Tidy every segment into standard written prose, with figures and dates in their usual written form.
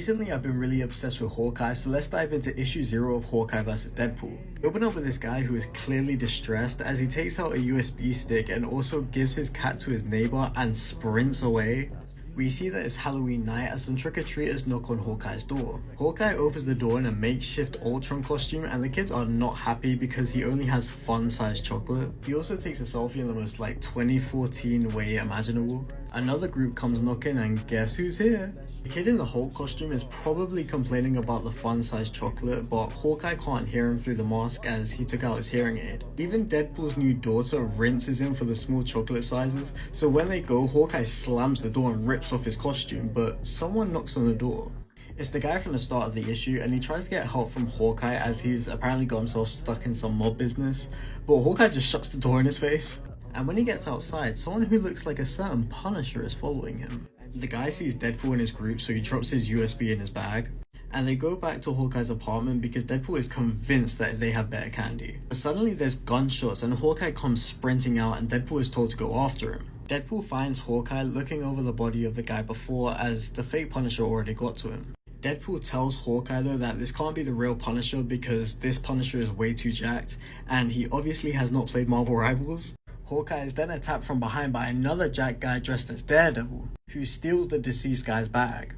Recently, I've been really obsessed with Hawkeye, so let's dive into issue 0 of Hawkeye vs. Deadpool. We open up with this guy who is clearly distressed as he takes out a USB stick and also gives his cat to his neighbor and sprints away. We see that it's Halloween night as some trick-or-treaters knock on Hawkeye's door. Hawkeye opens the door in a makeshift Ultron costume and the kids are not happy because he only has fun-sized chocolate. He also takes a selfie in the most 2014 way imaginable. Another group comes knocking and guess who's here? The kid in the Hulk costume is probably complaining about the fun-sized chocolate, but Hawkeye can't hear him through the mask as he took out his hearing aid. Even Deadpool's new daughter rinses him for the small chocolate sizes, so when they go, Hawkeye slams the door and rips off his costume, but someone knocks on the door. It's the guy from the start of the issue and he tries to get help from Hawkeye as he's apparently got himself stuck in some mob business, but Hawkeye just shuts the door in his face. And when he gets outside, someone who looks like a certain Punisher is following him. The guy sees Deadpool in his group, so he drops his USB in his bag. And they go back to Hawkeye's apartment because Deadpool is convinced that they have better candy. But suddenly there's gunshots and Hawkeye comes sprinting out and Deadpool is told to go after him. Deadpool finds Hawkeye looking over the body of the guy before as the fake Punisher already got to him. Deadpool tells Hawkeye though that this can't be the real Punisher because this Punisher is way too jacked and he obviously has not played Marvel Rivals. Hawkeye is then attacked from behind by another jacked guy dressed as Daredevil, who steals the deceased guy's bag.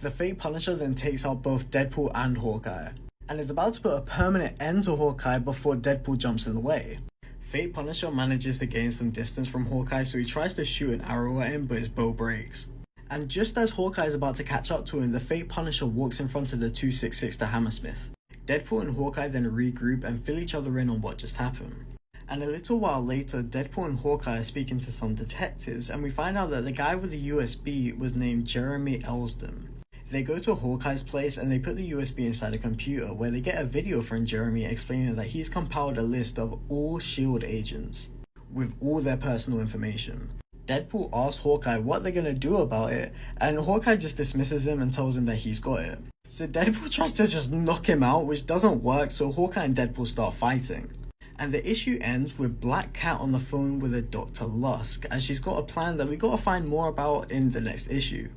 The fake Punisher then takes out both Deadpool and Hawkeye, and is about to put a permanent end to Hawkeye before Deadpool jumps in the way. Fake Punisher manages to gain some distance from Hawkeye, so he tries to shoot an arrow at him, but his bow breaks. And just as Hawkeye is about to catch up to him, the fake Punisher walks in front of the 266 to Hammersmith. Deadpool and Hawkeye then regroup and fill each other in on what just happened. And a little while later, Deadpool and Hawkeye are speaking to some detectives and we find out that the guy with the USB was named Jeremy Elsdon. They go to Hawkeye's place and they put the USB inside a computer where they get a video from Jeremy explaining that he's compiled a list of all S.H.I.E.L.D. agents with all their personal information. Deadpool asks Hawkeye what they're gonna do about it and Hawkeye just dismisses him and tells him that he's got it. So Deadpool tries to just knock him out, which doesn't work, so Hawkeye and Deadpool start fighting. And the issue ends with Black Cat on the phone with a Dr. Lusk as she's got a plan that we gotta find more about in the next issue.